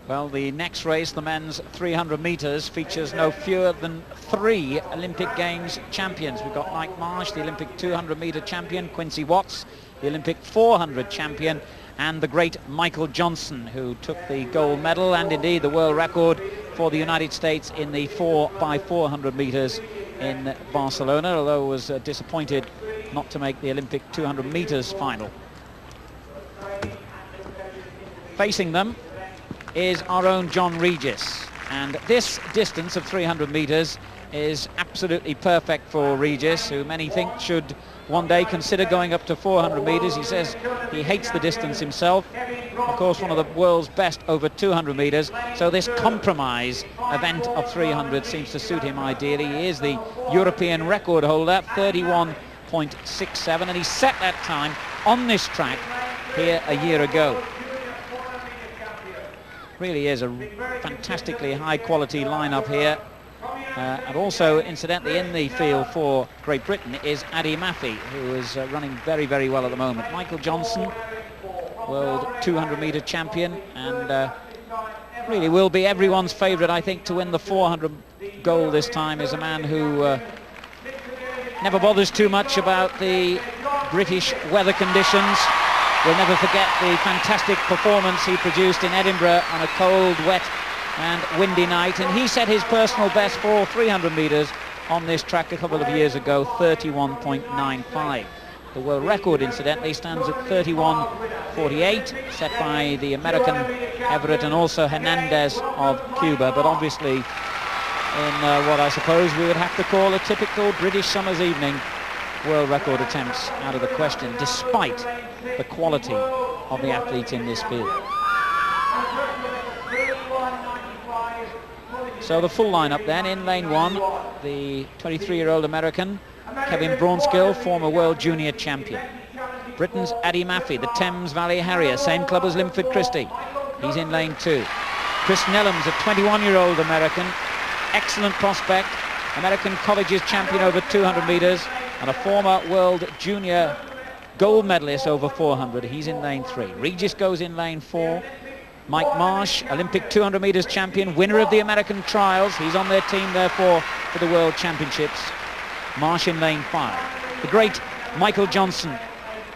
Well, the next race, the men's 300 metres, features no fewer than 3 Olympic Games champions. We've got Mike Marsh, the Olympic 200 metre champion, Quincy Watts, the Olympic 400 champion, and the great Michael Johnson, who took the gold medal and indeed the world record for the United States in the 4x400 metres in Barcelona, although was disappointed not to make the Olympic 200 metres final. Facing them is our own John Regis, and this distance of 300 metres is absolutely perfect for Regis, who many think should one day consider going up to 400 metres. He says he hates the distance himself, of course one of the world's best over 200 metres, so this compromise event of 300 seems to suit him ideally. He is the European record holder, 31.67, and he set that time on this track here a year ago. Really is a fantastically high quality lineup here, and also incidentally in the field for Great Britain is Adi Mafi, who is running very well at the moment. Michael Johnson, world 200 metre champion, and really will be everyone's favourite, I think, to win the 400 gold this time, is a man who never bothers too much about the British weather conditions. We'll never forget the fantastic performance he produced in Edinburgh on a cold, wet and windy night, and he set his personal best for 300 metres on this track a couple of years ago, 31.95. The world record, incidentally, stands at 31.48, set by the American Everett and also Hernandez of Cuba, but obviously in what I suppose we would have to call a typical British summer's evening, world record attempts out of the question, despite the quality of the athletes in this field. So the full lineup then: in lane 1, the 23-year-old American Kevin Braunskill, former world junior champion. Britain's Adi Mafi, the Thames Valley Harrier, same club as Linford Christie. He's in lane 2. Chris Nellams, a 21-year-old American, excellent prospect, American colleges champion over 200 metres, and a former world junior gold medalist over 400. He's in lane 3. Regis goes in lane 4. Mike Marsh, Olympic 200 metres champion, winner of the American trials. He's on their team, therefore, for the World Championships. Marsh in lane 5. The great Michael Johnson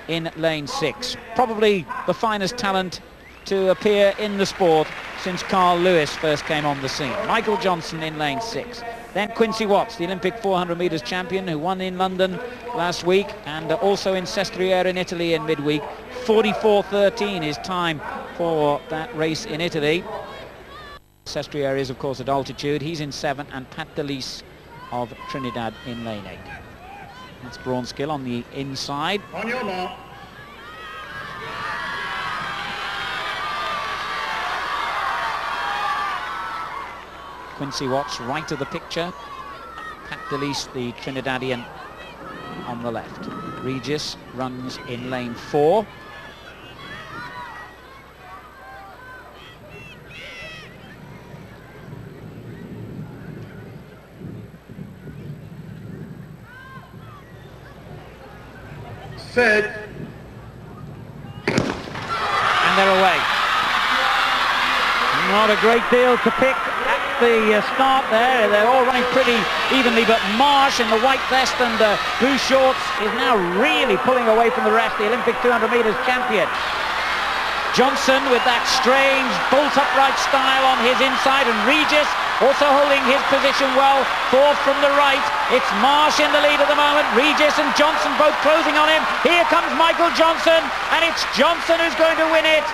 in lane 6. Probably the finest talent to appear in the sport since Carl Lewis first came on the scene. Michael Johnson in lane 6. Then Quincy Watts, the Olympic 400 metres champion, who won in London last week and also in Sestriere in Italy in midweek. 44.13 is time for that race in Italy. Sestriere is, of course, at altitude. He's in 7, and Pat Delis of Trinidad in lane 8. That's Braunskill on the inside. On your mark. Quincy Watts right of the picture. Pat Delis, the Trinidadian, on the left. Regis runs in lane 4. Set. And they're away. Not a great deal to pick at the start there. They're all running pretty evenly, but Marsh in the white vest and blue shorts is now really pulling away from the rest, the Olympic 200 metres champion. Johnson with that strange bolt upright style on his inside, and Regis also holding his position well, fourth from the right. It's Marsh in the lead at the moment. Regis and Johnson both closing on him. Here comes Michael Johnson, and it's Johnson who's going to win it.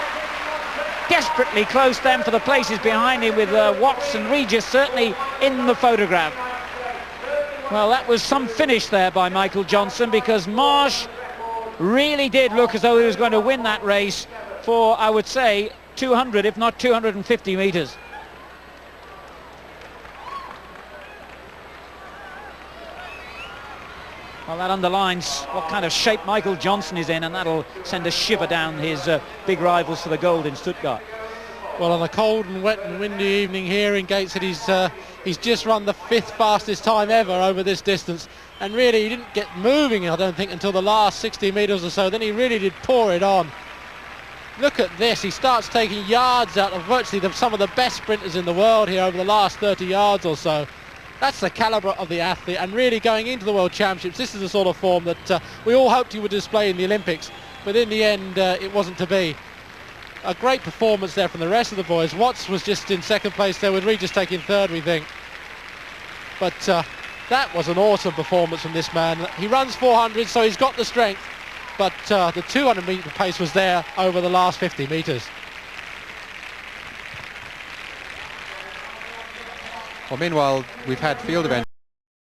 Desperately close then for the places behind him, with Watts and Regis certainly in the photograph. Well, that was some finish there by Michael Johnson, because Marsh really did look as though he was going to win that race for, I would say, 200 if not 250 metres. Well, that underlines what kind of shape Michael Johnson is in, and that'll send a shiver down his big rivals for the gold in Stuttgart. Well, on a cold and wet and windy evening here in Gateshead, he's just run the 5th fastest time ever over this distance, and really he didn't get moving, I don't think, until the last 60 metres or so. Then he really did pour it on. look at this. He starts taking yards out of virtually some of the best sprinters in the world here over the last 30 yards or so. That's the calibre of the athlete, and really going into the World Championships, this is the sort of form that we all hoped he would display in the Olympics, but in the end it wasn't to be. A great performance there from the rest of the boys. Watts was just in second place there, with Regis taking third, we think. But that was an awesome performance from this man. He runs 400, so he's got the strength, but the 200 metre pace was there over the last 50 metres. Well, meanwhile, we've had field events